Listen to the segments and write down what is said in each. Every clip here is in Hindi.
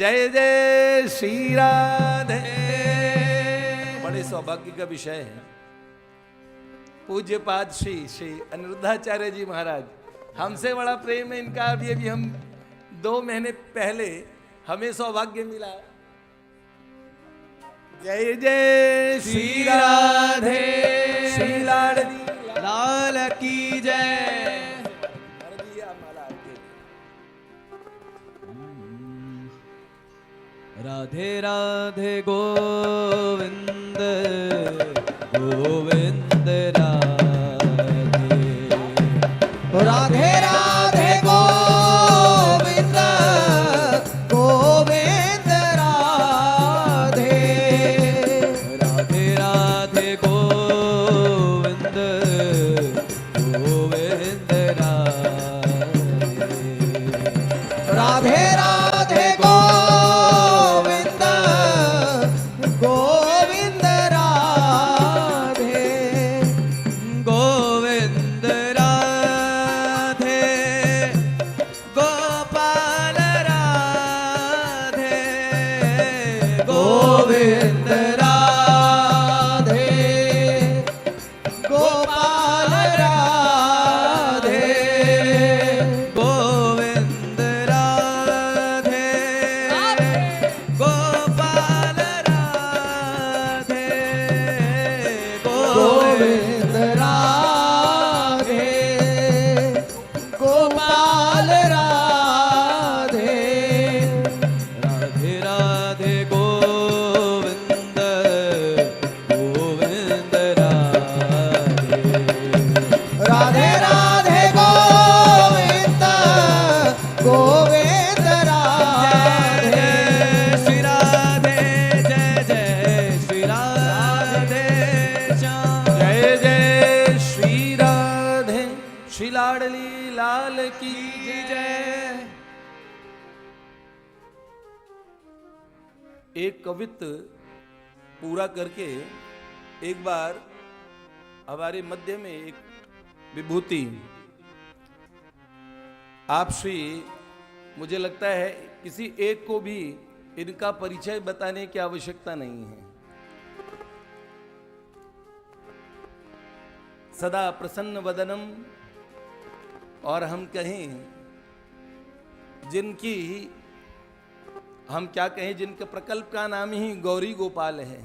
जय जय श्री राधे। बड़े सौभाग्य का विषय है। पूज्य पाद श्री श्री अनिरुद्धाचार्य जी महाराज, हमसे बड़ा प्रेम है इनका। अभी हम 2 महीने पहले हमें सौभाग्य मिला। जय जय श्री राधे, श्री लाडली लाल की जय। राधे राधे गोविंद गोविंद राधे, राधे राधे गोविंद गोविंद राधे, राधे राधे गोविंद गोविंद राधे, राधे राधे गोविंद राधे, गोविंद राधे गोपाल राधे, गोविंद राधे गोपाल राधे, गोविंद राधे गोपाल राधे, गोविंद राधे गोपाल राधे, राधे राधे गोविंद गोविंद राधे, राधे राधे गोविंद गोविंद राधे, श्री राधे जय जय श्री राधे श्याम, जय जय श्री राधे, श्री लाडली लाल की जय। एक कवित्व पूरा करके एक बार हमारे मध्य में एक विभूति आप श्री, मुझे लगता है किसी एक को भी इनका परिचय बताने की आवश्यकता नहीं है। सदा प्रसन्न वदनम, और हम कहें जिनकी, हम क्या कहें, जिनके प्रकल्प का नाम ही गौरी गोपाल है।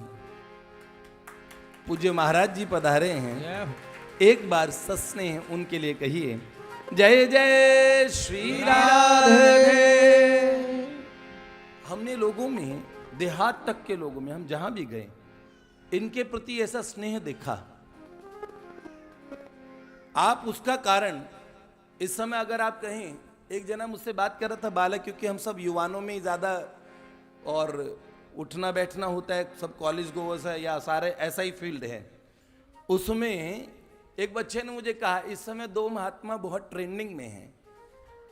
पूज्य महाराज जी पधारे हैं। एक बार सस्नेह उनके लिए कहिए जय जय श्री राधे। हमने लोगों में, देहात तक के लोगों में, हम जहां भी गए इनके प्रति ऐसा स्नेह देखा। आप उसका कारण इस समय अगर आप कहें, एक जना मुझसे बात कर रहा था बालक, क्योंकि हम सब युवानों में ज़्यादा और उठना बैठना होता है, सब कॉलेज गोवर्स है या सारे ऐसा ही फील्ड है। उसमें एक बच्चे ने मुझे कहा इस समय 2 महात्मा बहुत ट्रेंडिंग में हैं।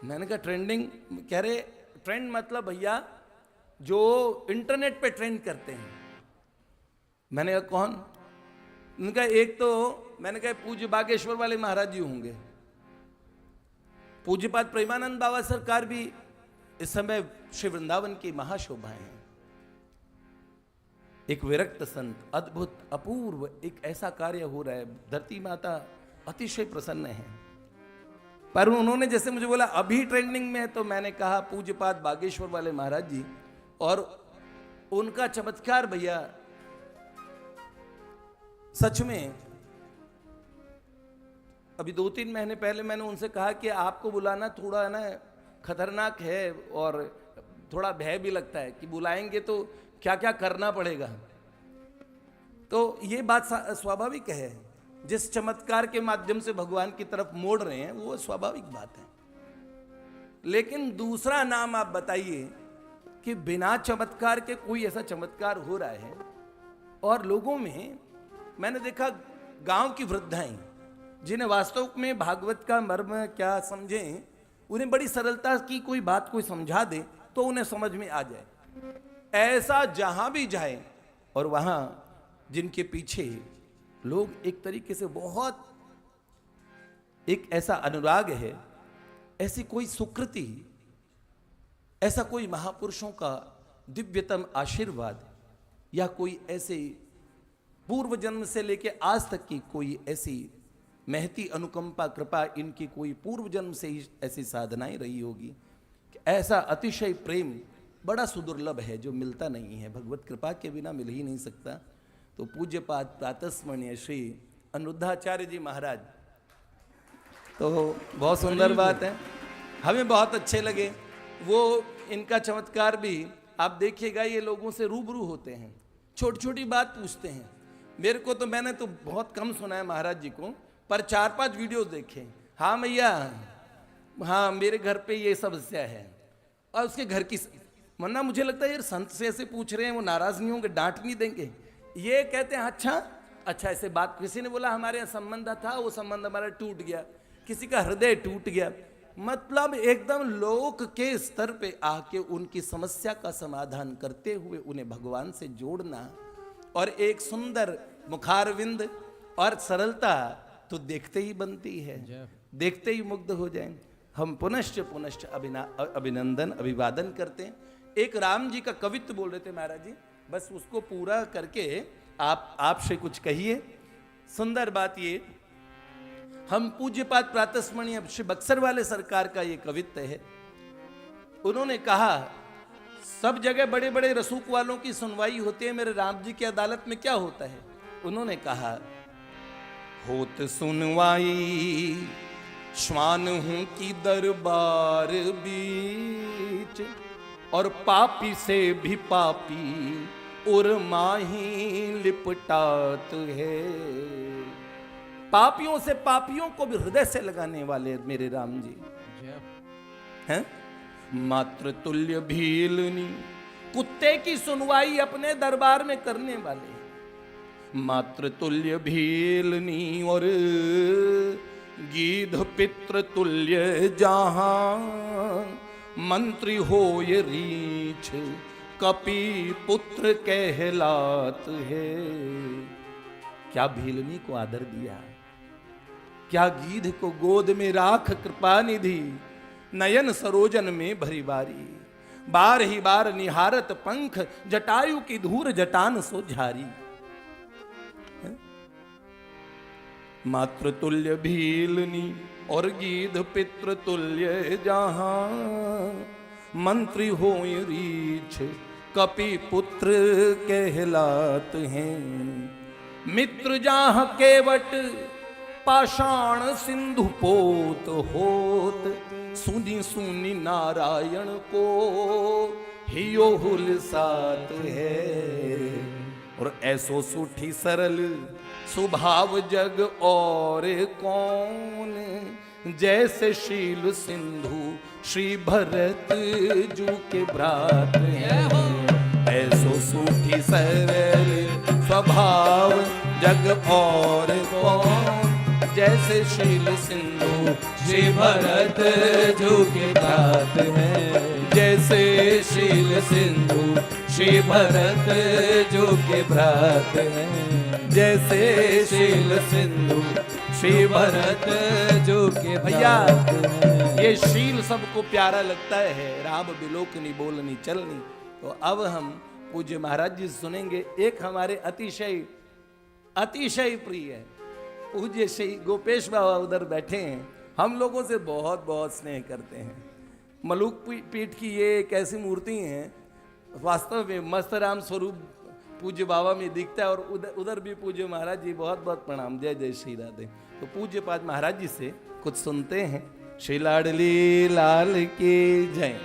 मैंने कहा ट्रेंडिंग, कह रहे ट्रेंड मतलब भैया जो इंटरनेट पे ट्रेंड करते हैं। मैंने कहा कौन? उनका एक तो मैंने कहा पूज्य बागेश्वर वाले महाराज जी होंगे। पूज्यपाद प्रेमानंद बाबा सरकार भी इस समय श्री वृंदावन की महाशोभा है। एक विरक्त संत, अद्भुत अपूर्व एक ऐसा कार्य हो रहा है। धरती माता अतिशय प्रसन्न है। पर उन्होंने जैसे मुझे बोला अभी ट्रेंडिंग में है, तो मैंने कहा पूज्यपाद बागेश्वर वाले महाराज जी और उनका चमत्कार भैया सच में। अभी 2-3 महीने पहले मैंने उनसे कहा कि आपको बुलाना थोड़ा ना खतरनाक है और थोड़ा भय भी लगता है कि बुलाएंगे तो क्या क्या करना पड़ेगा। तो ये बात स्वाभाविक है, जिस चमत्कार के माध्यम से भगवान की तरफ मोड़ रहे हैं वो स्वाभाविक बात है। लेकिन दूसरा नाम आप बताइए कि बिना चमत्कार के कोई ऐसा चमत्कार हो रहा है। और लोगों में मैंने देखा गांव की वृद्धाएं जिन्हें वास्तव में भागवत का मर्म क्या समझें, उन्हें बड़ी सरलता की कोई बात कोई समझा दे तो उन्हें समझ में आ जाए। ऐसा जहां भी जाए और वहां जिनके पीछे लोग एक तरीके से बहुत एक ऐसा अनुराग है, ऐसी कोई सुकृति, ऐसा कोई महापुरुषों का दिव्यतम आशीर्वाद या कोई ऐसे पूर्व जन्म से लेके आज तक की कोई ऐसी महती अनुकंपा कृपा इनकी कोई पूर्व जन्म से ही ऐसी साधनाएं रही होगी कि ऐसा अतिशय प्रेम बड़ा सुदुर्लभ है जो मिलता नहीं है, भगवत कृपा के बिना मिल ही नहीं सकता। तो पूज्य पाद प्रातस्मरणीय श्री अनुरुद्धाचार्य जी महाराज, तो बहुत सुंदर बात है, हमें बहुत अच्छे लगे। वो इनका चमत्कार भी आप देखिएगा, ये लोगों से रूबरू होते हैं, छोटी छोटी बात पूछते हैं। मेरे को तो, मैंने तो बहुत कम सुना है महाराज जी को, पर 4-5 वीडियोस देखे। हाँ मैया, हाँ मेरे घर पे ये समस्या है, और उसके घर की, वरना मुझे लगता है यार संत से ऐसे पूछ रहे हैं, वो नाराज नहीं होंगे, डांट नहीं देंगे। ये कहते हैं अच्छा ऐसे बात। किसी ने बोला हमारे यहाँ संबंध था, वो संबंध हमारा टूट गया, किसी का हृदय टूट गया। मतलब एकदम लोक के स्तर पे आके उनकी समस्या का समाधान करते हुए उन्हें भगवान से जोड़ना, और एक सुंदर मुखारविंद और सरलता तो देखते ही बनती है, देखते ही मुग्ध हो जाएं। हम पुनश्च अभिनंदन अभिवादन करते हैं। एक राम जी का कवित्व बोल रहे थे महाराज जी, बस उसको पूरा करके आपसे कुछ कहिए। सुंदर बात ये, हम पूज्यपाद प्रातस्मरणीय श्री बक्सर वाले सरकार का ये कवित्व है। उन्होंने कहा सब जगह बड़े बड़े रसूख वालों की सुनवाई होती है, मेरे राम जी की अदालत में क्या होता है? उन्होंने कहा होत सुनवाई श्वान हूं की दरबार बीच, और पापी से भी पापी और माही लिपटात है। पापियों से पापियों को भी हृदय से लगाने वाले मेरे राम जी हैं। मात्र तुल्य भीलनी, कुत्ते की सुनवाई अपने दरबार में करने वाले, मात्र तुल्य भीलनी और गीध पित्र तुल्य जहां, मंत्री हो ये रीछ कपि पुत्र कहलात है। क्या भीलनी को आदर दिया, क्या गीध को गोद में राख कृपा निधि, नयन सरोजन में भरी बारी, बार ही बार निहारत पंख, जटायु की धूर जटान सो झारी। मात्र तुल्य भीलनी और गीध पित्र तुल्य जहां, मंत्री हो रीछ कपि पुत्र कहलात हैं। मित्र जहां केवट पाषाण सिंधु पोत होत, सुनी सुनी नारायण को हियो हुल साथ है। और ऐसो सूठी सरल स्वभाव जग और कौन, जैसे शील सिंधु श्री भरत जू के भ्रात हैं। ऐसो सूठी सरल स्वभाव जग और कौन, जैसे शील सिंधु श्री भरत जू के भ्रात हैं। जैसे शील सिंधु श्री भरत जू के भ्रात हैं। जैसे शील सिंधु श्री भरत जू के भैया। ये शील सबको प्यारा लगता है, राम बिलोकनी बोलनी चलनी। तो अब हम पूज्य महाराज जी सुनेंगे, एक हमारे अतिशय अतिशय प्रिय है पूज्य श्री गोपेश बाबा उधर बैठे हैं, हम लोगों से बहुत बहुत स्नेह करते हैं। मलुक पीठ की ये एक ऐसी मूर्ति है, वास्तव में मस्त राम स्वरूप पूज्य बाबा में दिखता है, और उधर भी पूज्य महाराज जी, बहुत बहुत प्रणाम, जय जय श्री राधे। तो पूज्य पाद महाराज जी से कुछ सुनते हैं। श्री लाडली लाल की जय।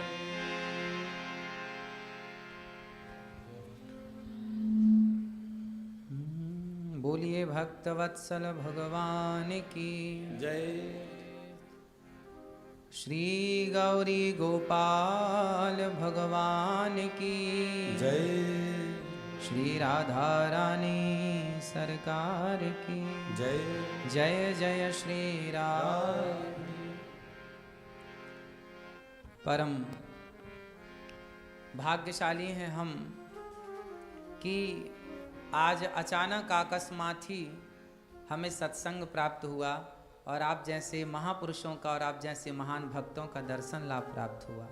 बोलिए भक्तवत्सल भगवान की जय। श्री गौरी गोपाल भगवान की जय। श्री राधा रानी सरकार की जय। जय जय श्री राम। परम भाग्यशाली हैं हम कि आज अचानक अकस्मात ही हमें सत्संग प्राप्त हुआ, और आप जैसे महापुरुषों का और आप जैसे महान भक्तों का दर्शन लाभ प्राप्त हुआ।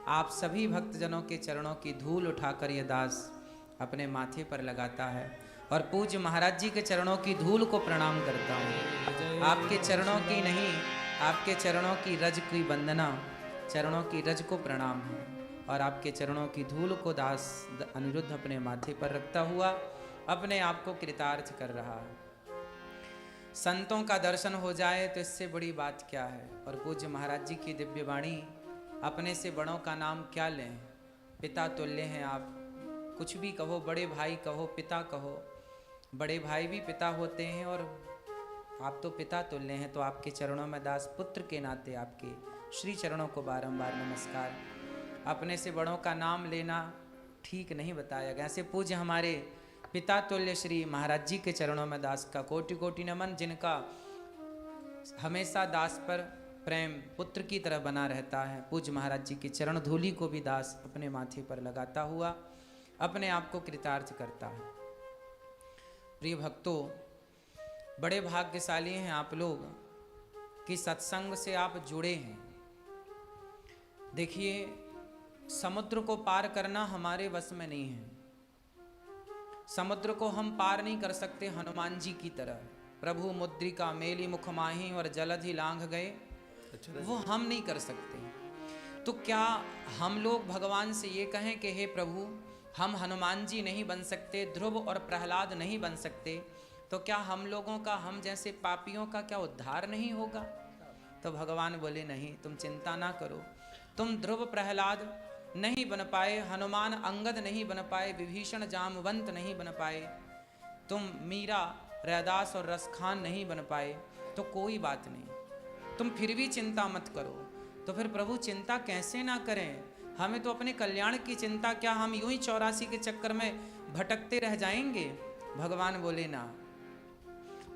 आप सभी भक्तजनों के चरणों की धूल उठाकर ये दास अपने माथे पर लगाता है और पूज्य महाराज जी के चरणों की धूल को प्रणाम करता हूँ। आपके चरणों की नहीं, आपके चरणों की रज की वंदना, चरणों की रज को प्रणाम है और आपके चरणों की धूल को दास अनिरुद्ध अपने माथे पर रखता हुआ अपने आप को कृतार्थ कर रहा है। संतों का दर्शन हो जाए तो इससे बड़ी बात क्या है। और पूज्य महाराज जी की दिव्य वाणी, अपने से बड़ों का नाम क्या लें, पिता तुल्य हैं आप, कुछ भी कहो, बड़े भाई कहो, पिता कहो, बड़े भाई भी पिता होते हैं और आप तो पिता तुल्य हैं। तो आपके चरणों में दास पुत्र के नाते आपके श्री चरणों को बारंबार नमस्कार। अपने से बड़ों का नाम लेना ठीक नहीं बताया गया। ऐसे पूज्य हमारे पिता तुल्य श्री महाराज जी के चरणों में दास का कोटि कोटि नमन, जिनका हमेशा दास पर प्रेम पुत्र की तरह बना रहता है। पूज्य महाराज जी की चरण धूलि को भी दास अपने माथे पर लगाता हुआ अपने आप को कृतार्थ करता है। प्रिय भक्तों, बड़े भाग्यशाली हैं आप लोग कि सत्संग से आप जुड़े हैं। देखिए, समुद्र को पार करना हमारे वश में नहीं है। समुद्र को हम पार नहीं कर सकते हनुमान जी की तरह। प्रभु मुद्रिका मेली मुख माही और जलधि लांघ गए, वो हम नहीं कर सकते। तो क्या हम लोग भगवान से ये कहें कि हे प्रभु, हम हनुमान जी नहीं बन सकते, ध्रुव और प्रहलाद नहीं बन सकते, तो क्या हम लोगों का, हम जैसे पापियों का क्या उद्धार नहीं होगा? तो भगवान बोले नहीं, तुम चिंता ना करो। तुम ध्रुव प्रहलाद नहीं बन पाए, हनुमान अंगद नहीं बन पाए, विभीषण जामवंत नहीं बन पाए, तुम मीरा रैदास और रसखान नहीं बन पाए, तो कोई बात नहीं, तुम फिर भी चिंता मत करो। तो फिर प्रभु चिंता कैसे ना करें? हमें तो अपने कल्याण की चिंता, क्या हम यूं ही 84 के चक्कर में भटकते रह जाएंगे? भगवान बोले ना,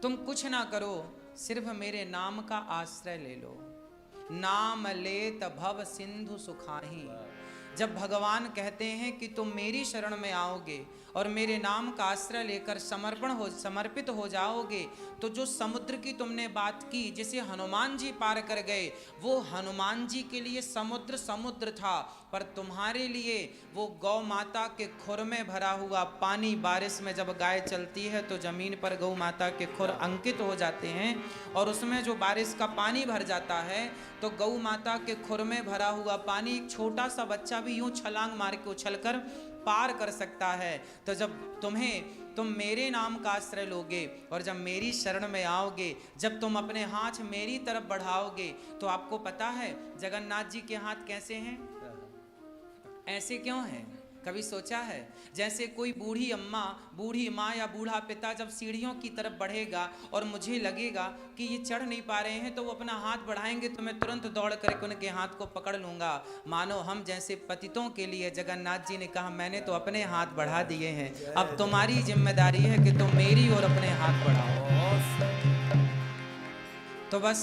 तुम कुछ ना करो, सिर्फ मेरे नाम का आश्रय ले लो। नाम लेत भव सिंधु सुखाही। जब भगवान कहते हैं कि तुम मेरी शरण में आओगे और मेरे नाम का आश्रय लेकर समर्पित हो जाओगे, तो जो समुद्र की तुमने बात की, जिसे हनुमान जी पार कर गए, वो हनुमान जी के लिए समुद्र समुद्र था, पर तुम्हारे लिए वो गौ माता के खुर में भरा हुआ पानी, बारिश में जब गाय चलती है तो जमीन पर गौ माता के खुर अंकित हो जाते हैं और उसमें जो बारिश का पानी भर जाता है, तो गौ माता के खुर में भरा हुआ पानी एक छोटा सा बच्चा भी यूं छलांग मार के उछलकर पार कर सकता है। तो जब तुम मेरे नाम का आश्रय लोगे और जब मेरी शरण में आओगे, जब तुम अपने हाथ मेरी तरफ बढ़ाओगे, तो आपको पता है जगन्नाथ जी के हाथ कैसे हैं? ऐसे क्यों हैं? कभी सोचा है? जैसे कोई बूढ़ी अम्मा, बूढ़ी माँ या बूढ़ा पिता जब सीढ़ियों की तरफ बढ़ेगा और मुझे लगेगा कि ये चढ़ नहीं पा रहे हैं, तो वो अपना हाथ बढ़ाएंगे तो मैं तुरंत दौड़ करके उनके हाथ को पकड़ लूंगा। मानो हम जैसे पतितों के लिए जगन्नाथ जी ने कहा, मैंने तो अपने हाथ बढ़ा दिए हैं, अब तुम्हारी जिम्मेदारी है कि तुम मेरी ओर अपने हाथ बढ़ाओ। तो बस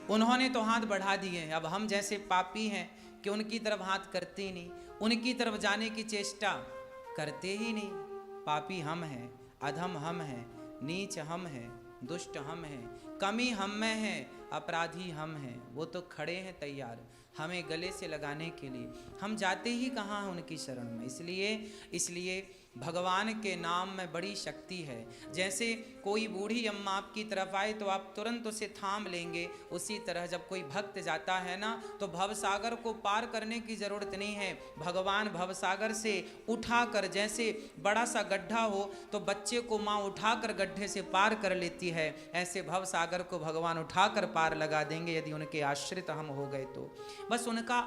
उन्होंने तो हाथ बढ़ा दिए हैं, अब हम जैसे पापी हैं कि उनकी तरफ हाथ करते ही नहीं, उनकी तरफ जाने की चेष्टा करते ही नहीं। पापी हम हैं, अधम हम हैं, नीच हम हैं, दुष्ट हम हैं, कमी हम में है, अपराधी हम हैं। वो तो खड़े हैं तैयार हमें गले से लगाने के लिए, हम जाते ही कहाँ हैं उनकी शरण में। इसलिए भगवान के नाम में बड़ी शक्ति है। जैसे कोई बूढ़ी अम्मा आपकी तरफ आए तो आप तुरंत उसे थाम लेंगे, उसी तरह जब कोई भक्त जाता है ना, तो भवसागर को पार करने की जरूरत नहीं है। भगवान भवसागर से उठाकर, जैसे बड़ा सा गड्ढा हो तो बच्चे को माँ उठाकर गड्ढे से पार कर लेती है, ऐसे भवसागर को भगवान उठाकर पार लगा देंगे यदि उनके आश्रित हम हो गए तो। बस उनका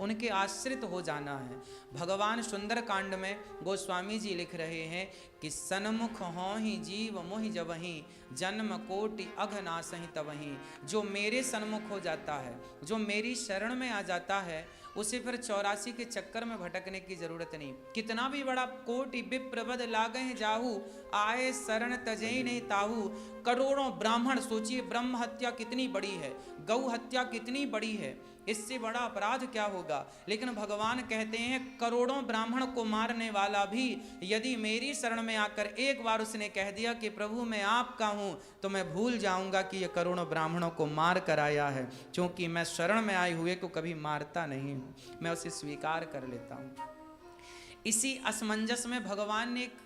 उनके आश्रित हो जाना है। भगवान सुंदर कांड में गोस्वामी जी लिख रहे हैं कि सन्मुख हों ही जीव मोहि जबहि, जन्म कोटि अघनासहि तबहि। जो मेरे सन्मुख हो जाता है, जो मेरी शरण में आ जाता है, उसे फिर 84 के चक्कर में भटकने की जरूरत नहीं। कितना भी बड़ा कोटि विप्रबद लागहि जाहू, आए शरण तजई नहीं ताहू। करोड़ों ब्राह्मण, सोचिए ब्रह्म हत्या कितनी बड़ी है, गौ हत्या कितनी बड़ी है, इससे बड़ा अपराध क्या होगा। लेकिन भगवान कहते हैं करोड़ों ब्राह्मण को मारने वाला भी यदि मेरी शरण में आकर एक बार उसने कह दिया कि प्रभु मैं आपका हूँ, तो मैं भूल जाऊंगा कि ये करोड़ों ब्राह्मणों को मार कर आया है, क्योंकि मैं शरण में आए हुए को कभी मारता नहीं हूँ। हूँ, मैं उसे स्वीकार कर लेता हूँ। इसी असमंजस में भगवान ने एक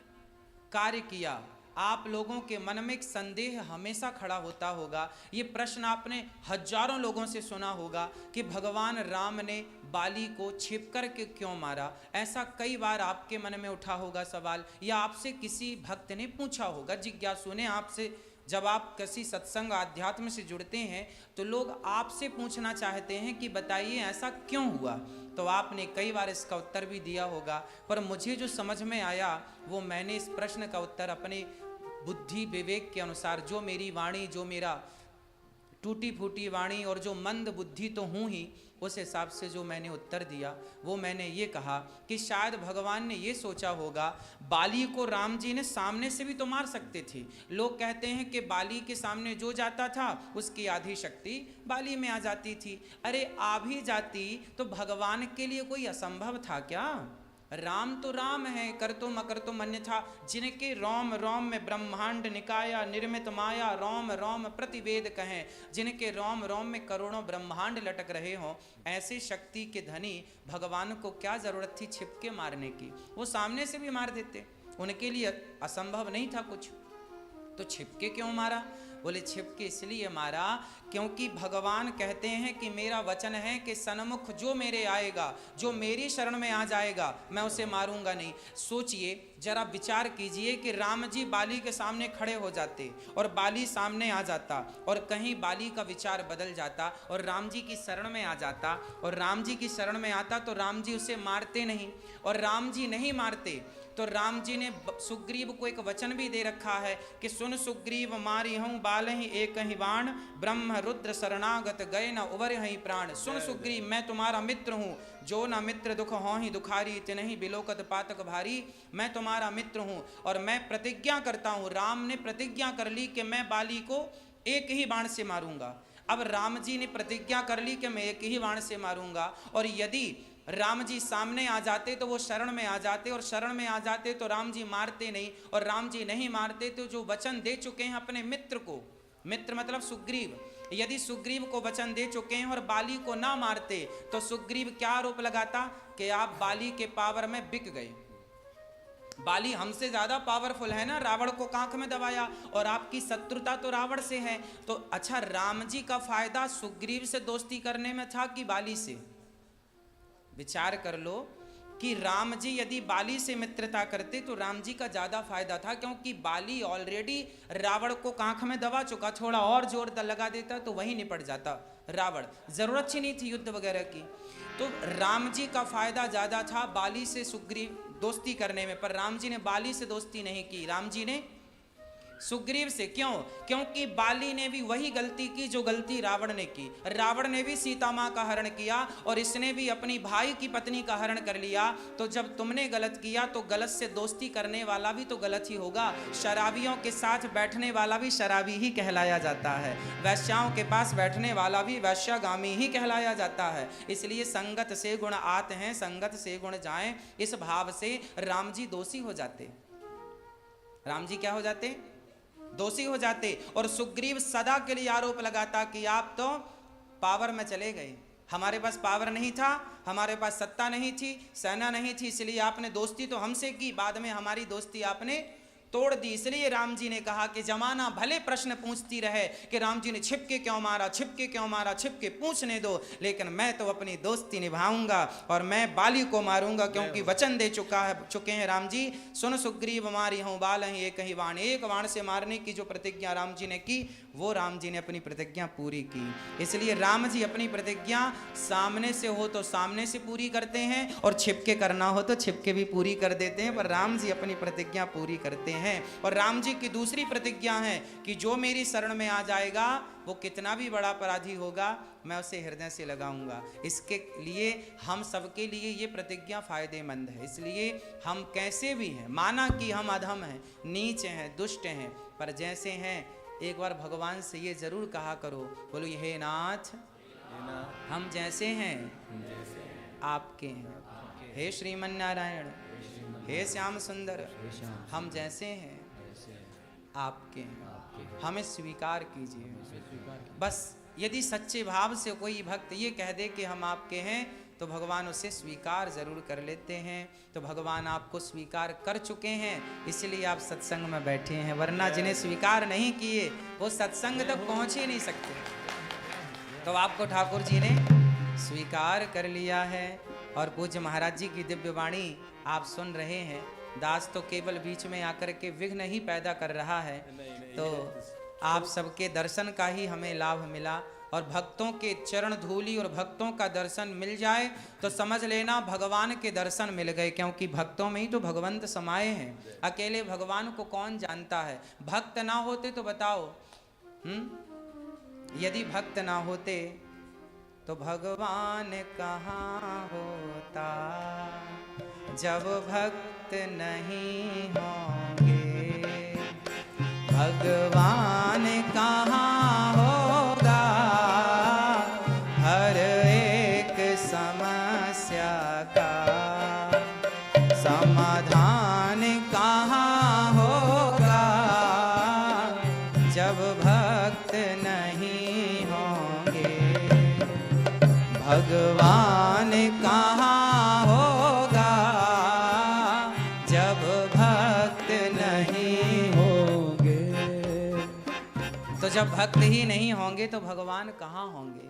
कार्य किया। आप लोगों के मन में एक संदेह हमेशा खड़ा होता होगा, ये प्रश्न आपने हजारों लोगों से सुना होगा कि भगवान राम ने बाली को छिप कर के क्यों मारा। ऐसा कई बार आपके मन में उठा होगा सवाल, या आपसे किसी भक्त ने पूछा होगा, जिज्ञासु ने आपसे। जब आप किसी सत्संग आध्यात्म से जुड़ते हैं तो लोग आपसे पूछना चाहते हैं कि बताइए ऐसा क्यों हुआ। तो आपने कई बार इसका उत्तर भी दिया होगा, पर मुझे जो समझ में आया वो मैंने इस प्रश्न का उत्तर अपने बुद्धि विवेक के अनुसार, जो मेरी वाणी, जो मेरा टूटी फूटी वाणी और जो मंद बुद्धि तो हूँ ही, उस हिसाब से जो मैंने उत्तर दिया वो मैंने ये कहा कि शायद भगवान ने ये सोचा होगा, बाली को राम जी ने सामने से भी तो मार सकते थे। लोग कहते हैं कि बाली के सामने जो जाता था उसकी आधी शक्ति बाली में आ जाती थी। अरे आ भी जाती तो भगवान के लिए कोई असंभव था क्या? राम तो राम है, कर तो मकर तो अन्यथा। जिनके रोम रोम में ब्रह्मांड निकाया निर्मित माया, रोम रोम प्रतिवेद कहें। जिनके रोम रोम में करोड़ों ब्रह्मांड लटक रहे हों, ऐसे शक्ति के धनी भगवान को क्या जरूरत थी छिपके मारने की? वो सामने से भी मार देते, उनके लिए असंभव नहीं था कुछ। तो छिपके क्यों मारा? बोले छिपके इसलिए मारा क्योंकि भगवान कहते हैं कि मेरा वचन है कि सन्मुख जो मेरे आएगा, जो मेरी शरण में आ जाएगा, मैं उसे मारूंगा नहीं। सोचिए जरा, विचार कीजिए कि राम जी बाली के सामने खड़े हो जाते और बाली सामने आ जाता और कहीं बाली का विचार बदल जाता और राम जी की शरण में आ जाता, और राम जी की शरण में आता तो राम जी उसे मारते नहीं, और राम जी नहीं मारते तो राम जी ने सुग्रीव को एक वचन भी दे रखा है कि सुन सुग्रीव मारी हूँ बाल ही एक ही बाण, ब्रह्म रुद्र शरणागत गए न उबर ही प्राण। सुन सुग्रीव, मैं तुम्हारा मित्र हूँ, जो न मित्र दुख हो ही दुखारी, तिनहि बिलोकत पातक भारी। मैं तुम्हारा मित्र हूँ और मैं प्रतिज्ञा करता हूँ। राम ने प्रतिज्ञा कर ली कि मैं बाली को एक ही बाण से मारूंगा। अब राम जी ने प्रतिज्ञा कर ली कि मैं एक ही बाण से मारूंगा, और यदि राम जी सामने आ जाते तो वो शरण में आ जाते, और शरण में आ जाते तो राम जी मारते नहीं, और राम जी नहीं मारते तो जो वचन दे चुके हैं अपने मित्र को, मित्र मतलब सुग्रीव, यदि सुग्रीव को वचन दे चुके हैं और बाली को ना मारते तो सुग्रीव क्या आरोप लगाता कि आप बाली के पावर में बिक गए। बाली हमसे ज्यादा पावरफुल है ना, रावण को कांख में दबाया, और आपकी शत्रुता तो रावण से है। तो अच्छा, राम जी का फायदा सुग्रीव से दोस्ती करने में था कि बाली से? विचार कर लो कि राम जी यदि बाली से मित्रता करते तो राम जी का ज्यादा फायदा था, क्योंकि बाली ऑलरेडी रावण को कांख में दबा चुका, थोड़ा और जोर लगा देता तो वही निपट जाता रावण, जरूरत ही नहीं थी युद्ध वगैरह की। तो राम जी का फायदा ज्यादा था बाली से सुग्रीव दोस्ती करने में, पर राम जी ने बाली से दोस्ती नहीं की, राम जी ने सुग्रीव से। क्यों? क्योंकि बाली ने भी वही गलती की जो गलती रावण ने की। रावण ने भी सीता मां का हरण किया और इसने भी अपनी भाई की पत्नी का हरण कर लिया। तो जब तुमने गलत किया तो गलत से दोस्ती करने वाला भी तो गलत ही होगा। शराबियों के साथ बैठने वाला भी शराबी ही कहलाया जाता है, वैश्याओं के पास बैठने वाला भी वैश्यागामी ही कहलाया जाता है। इसलिए संगत से गुण आते हैं, संगत से गुण जाएं, इस भाव से राम जी दोषी हो जाते। राम जी क्या हो जाते? दोषी हो जाते। और सुग्रीव सदा के लिए आरोप लगाता कि आप तो पावर में चले गए, हमारे पास पावर नहीं था, हमारे पास सत्ता नहीं थी, सेना नहीं थी, इसलिए आपने दोस्ती तो हमसे की, बाद में हमारी दोस्ती आपने तोड़ दी। इसलिए राम जी ने कहा कि जमाना भले प्रश्न पूछती रहे कि राम जी ने छिपके क्यों मारा, छिपके क्यों मारा, छिपके पूछने दो, लेकिन मैं तो अपनी दोस्ती निभाऊंगा और मैं बाली को मारूंगा, क्योंकि वचन दे चुके हैं राम जी। सुन सुग्रीव मारी हूं बाल ही एक ही बाण, एक बाण से मारने की जो प्रतिज्ञा राम जी ने की, वो राम जी ने अपनी प्रतिज्ञा पूरी की। इसलिए राम जी अपनी प्रतिज्ञा सामने से हो तो सामने से पूरी करते हैं, और छिपके करना हो तो छिपके भी पूरी कर देते हैं, पर राम जी अपनी प्रतिज्ञा पूरी करते हैं। और राम जी की दूसरी प्रतिज्ञा है कि जो मेरी शरण में आ जाएगा वो कितना भी बड़ा अपराधी होगा, मैं उसे हृदय से लगाऊंगा। इसके लिए हम सबके लिए ये प्रतिज्ञा फायदेमंद है। इसलिए हम कैसे भी हैं, माना कि हम अधम हैं, नीच हैं, दुष्ट हैं, पर जैसे हैं एक बार भगवान से ये जरूर कहा करो, बोलो हे नाथ हम जैसे हैं आपके हैं, हे श्रीमन नारायण, हे श्याम सुंदर, हम जैसे हैं आपके हैं, हमें स्वीकार कीजिए। बस यदि सच्चे भाव से कोई भक्त ये कह दे कि हम आपके हैं, तो भगवान उसे स्वीकार जरूर कर लेते हैं। तो भगवान आपको स्वीकार कर चुके हैं, इसलिए आप सत्संग में बैठे हैं, वरना जिन्हें स्वीकार नहीं किए वो सत्संग तक पहुंच ही नहीं सकते। तो आपको ठाकुर जी ने स्वीकार कर लिया है। और पूज्य महाराज जी की दिव्य वाणी आप सुन रहे हैं। दास तो केवल बीच में आकर के विघ्न ही पैदा कर रहा है। तो आप सबके दर्शन का ही हमें लाभ मिला, और भक्तों के चरण धूली और भक्तों का दर्शन मिल जाए तो समझ लेना भगवान के दर्शन मिल गए, क्योंकि भक्तों में ही तो भगवंत समाये हैं। अकेले भगवान को कौन जानता है? भक्त ना होते तो बताओ, यदि भक्त ना होते तो भगवान कहाँ होता? जब भक्त नहीं होंगे भगवान कहाँ होगा? हर एक समस्या का समाधान कहाँ होगा? जब भक्त नहीं होंगे भगवान कहाँ होगा? जब भक्त नहीं होंगे। तो जब भक्त ही नहीं होंगे तो भगवान कहाँ होंगे?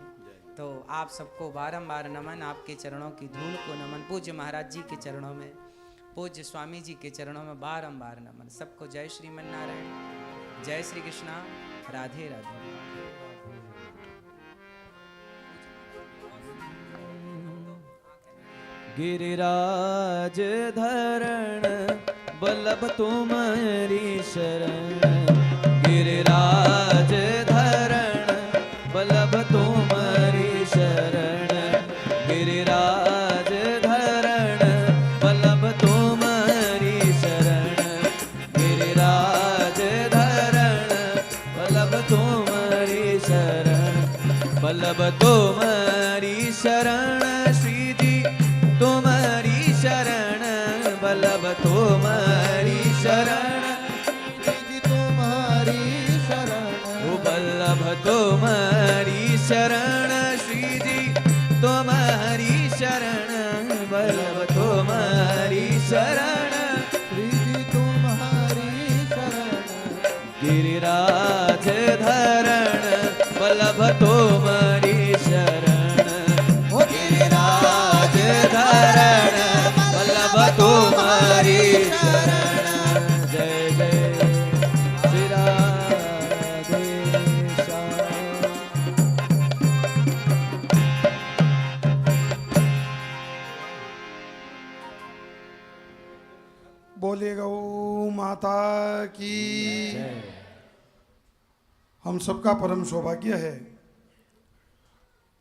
तो आप सबको बारंबार नमन, आपके चरणों की धूल को नमन, पूज्य महाराज जी के चरणों में, पूज्य स्वामी जी के चरणों में बारंबार नमन। सबको जय श्रीमन नारायण, जय श्री कृष्णा, राधे राधे। गिरिराज धरण बल्लभ तुम्हारी शरण, गिरिराज धरण बल्लभ तुम्हारी शरण, गिरिराज धरण बल्लभ तुम्हारी शरण, गिरिराज धरण बल्लभ तुम्हारी शरण, बल्लभ तुम्हारी शरण श्री जी तुम्हारी शरण, बल्लभ तुम्हारी शरण जी तुम्हारी शरण, ओ बल्लभ तुम्हारी शरण श्री जी तुम्हारी शरण, बल्लभ तुम्हारी शरण श्री जी तुम्हारी शरण, गिरिराज धरण बल्लभ तुम्हारी शरण, ओ गिरिराज धरण बल्लभ तुम्हारी शरण, जय जय श्री राधे श्याम। बोले गौ माता की। हम सबका परम सौभाग्य है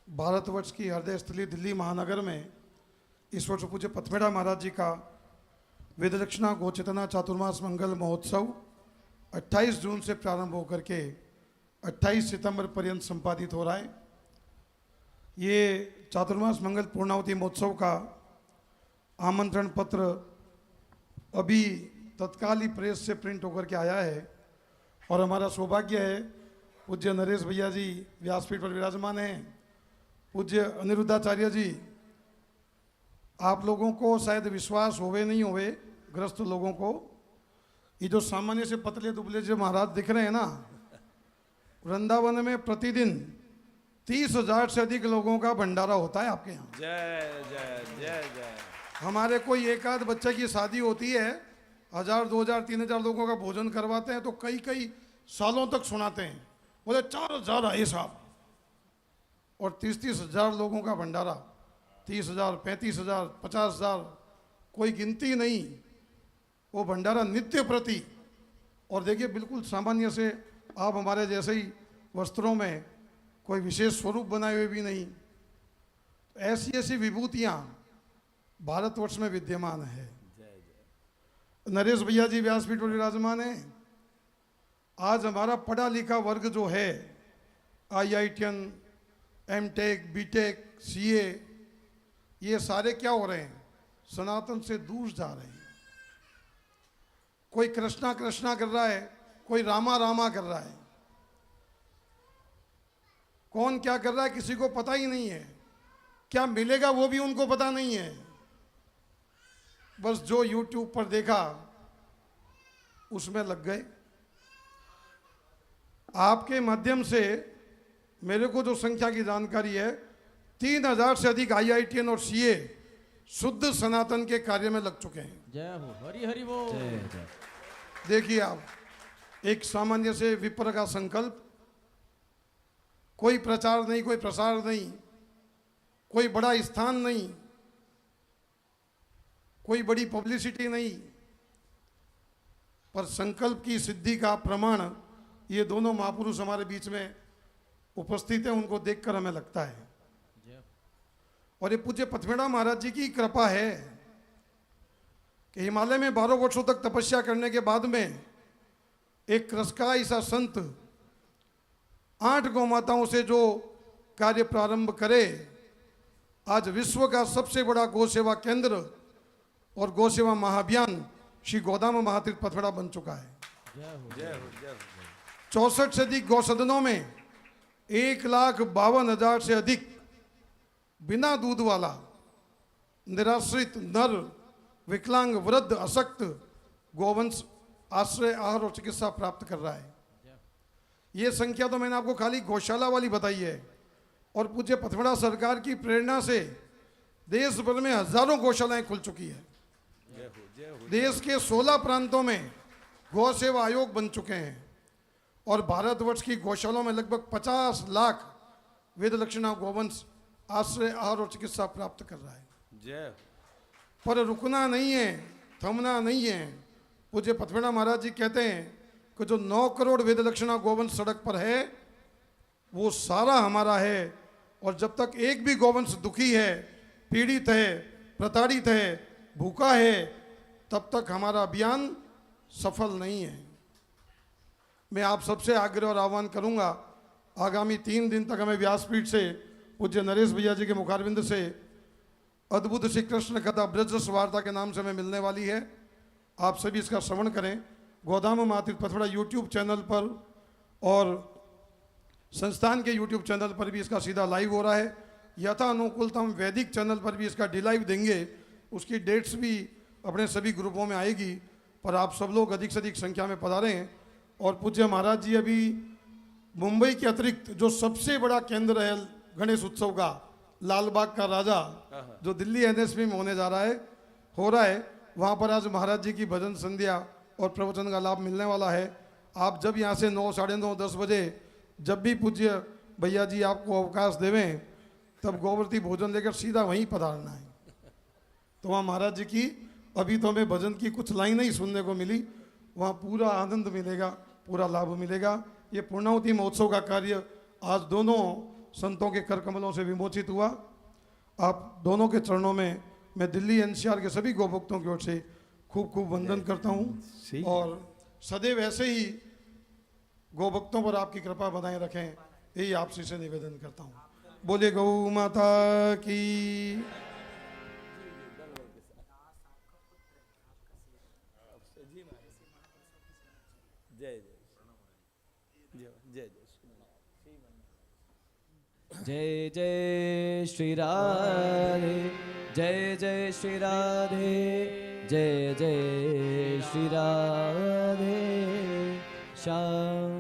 भारतवर्ष की हृदय स्थली दिल्ली महानगर में इस वर्ष पूज्य पथमेड़ा महाराज जी का वेद दक्षिणा गोचेतना चातुर्मास मंगल महोत्सव 28 जून से प्रारंभ होकर के 28 सितंबर पर्यंत संपादित हो रहा है। ये चातुर्मास मंगल पूर्णावती महोत्सव का आमंत्रण पत्र अभी तत्काल ही प्रेस से प्रिंट होकर के आया है, और हमारा सौभाग्य है पूज्य नरेश भैया जी व्यासपीठ पर विराजमान हैं, पूज्य अनिरुद्धाचार्य जी। आप लोगों को शायद विश्वास होवे नहीं होवे, ग्रस्त लोगों को, ये जो सामान्य से पतले दुबले जो महाराज दिख रहे हैं ना, वृंदावन में प्रतिदिन 30,000 से अधिक लोगों का भंडारा होता है आपके यहाँ। जय जय जय जय। हमारे कोई एक आध बच्चे की शादी होती है, 1000, 2000, 3000 लोगों का भोजन करवाते हैं तो कई कई सालों तक सुनाते हैं, बोले 4000 आए साहब, और 30,000 लोगों का भंडारा, 30,000, 35,000, 50,000, कोई गिनती नहीं। वो भंडारा नित्य प्रति, और देखिए बिल्कुल सामान्य से आप हमारे जैसे ही वस्त्रों में, कोई विशेष स्वरूप बनाए हुए भी नहीं। ऐसी ऐसी विभूतियाँ भारतवर्ष में विद्यमान है। नरेश भैया जी व्यासपीठ पर विराजमान है। आज हमारा पढ़ा लिखा वर्ग जो है, IITian, M.Tech, B.Tech, CA, ये सारे क्या हो रहे हैं? सनातन से दूर जा रहे हैं। कोई कृष्णा कृष्णा कर रहा है, कोई रामा रामा कर रहा है। कौन क्या कर रहा है किसी को पता ही नहीं है। क्या मिलेगा वो भी उनको पता नहीं है। बस जो YouTube पर देखा उसमें लग गए। आपके माध्यम से मेरे को जो संख्या की जानकारी है, 3000 से अधिक IITian और CA शुद्ध सनातन के कार्य में लग चुके हैं। जय हो, हरि हरि बोल। देखिए आप, एक सामान्य से विप्र का संकल्प, कोई प्रचार नहीं, कोई प्रसार नहीं, कोई बड़ा स्थान नहीं, कोई बड़ी पब्लिसिटी नहीं, पर संकल्प की सिद्धि का प्रमाण ये दोनों महापुरुष हमारे बीच में उपस्थित हैं। उनको देखकर हमें लगता है, और ये पूज्य पथमेड़ा महाराज जी की कृपा है कि हिमालय में 12 वर्षों तक तपस्या करने के बाद में एक रसका ऐसा संत 8 गौ माताओं से जो कार्य प्रारंभ करे, आज विश्व का सबसे बड़ा गौ सेवा केंद्र और गौ सेवा महाअभियान श्री गोदाम महातीर्थ पथमेड़ा बन चुका है। 64 से अधिक गौसदनों में 1,52,000 से अधिक बिना दूध वाला निराश्रित नर, विकलांग, वृद्ध, अशक्त गोवंश आश्रय, आहार और चिकित्सा प्राप्त कर रहा है। ये संख्या तो मैंने आपको खाली गौशाला वाली बताई है, और पूज्य पथमेड़ा सरकार की प्रेरणा से देश भर में हजारों गौशालाएं खुल चुकी है। देश के 16 प्रांतों में गौ सेवा आयोग बन चुके हैं, और भारतवर्ष की गौशालाओं में लगभग 50 लाख वेद लक्षणा गोवंश आश्रय, आहार और चिकित्सा प्राप्त कर रहा है। पर रुकना नहीं है, थमना नहीं है। पूज्य पथमेड़ा महाराज जी कहते हैं कि जो 9 करोड़ वेद लक्षणा गोवंश सड़क पर है वो सारा हमारा है, और जब तक एक भी गोवंश दुखी है, पीड़ित है, प्रताड़ित है, भूखा है, तब तक हमारा अभियान सफल नहीं है। मैं आप सबसे आग्रह और आह्वान करूंगा, आगामी 3 दिन तक हमें व्यासपीठ से पूज्य नरेश भैया जी के मुखारविंद से अद्भुत श्री कृष्ण कथा ब्रज वार्ता के नाम से हमें मिलने वाली है। आप सभी इसका श्रवण करें। गोदाम महातीर्थ पथमेड़ा यूट्यूब चैनल पर और संस्थान के यूट्यूब चैनल पर भी इसका सीधा लाइव हो रहा है। यथा अनुकूलता हम वैदिक चैनल पर भी इसका डिलाइव देंगे। उसकी डेट्स भी अपने सभी ग्रुपों में आएगी, पर आप सब लोग अधिक से अधिक संख्या में पधारें। और पूज्य महाराज जी अभी मुंबई के अतिरिक्त जो सबसे बड़ा केंद्र है गणेश उत्सव का, लालबाग का राजा, जो दिल्ली NSP में होने जा रहा है, हो रहा है, वहाँ पर आज महाराज जी की भजन संध्या और प्रवचन का लाभ मिलने वाला है। आप जब यहाँ से 9, साढ़े 9, 10 बजे जब भी पूज्य भैया जी आपको अवकाश देवें, तब गोवर्ती भोजन लेकर सीधा वहीं पधारना है। तो वहाँ महाराज जी की अभी तो हमें भजन की कुछ लाइनें ही सुनने को मिली, वहाँ पूरा आनंद मिलेगा, पूरा लाभ मिलेगा। ये पूर्णाहुति महोत्सव का कार्य आज दोनों संतों के कर कमलों से विमोचित हुआ। आप दोनों के चरणों में मैं दिल्ली NCR के सभी गोभक्तों की ओर से खूब खूब वंदन करता हूँ, और सदैव ऐसे ही गोभक्तों पर आपकी कृपा बनाए रखें, यही आपसे से निवेदन करता हूँ। बोले गौ माता की। जय जय श्री राधे, जय जय श्री राधे, जय जय श्री राधे। श्याम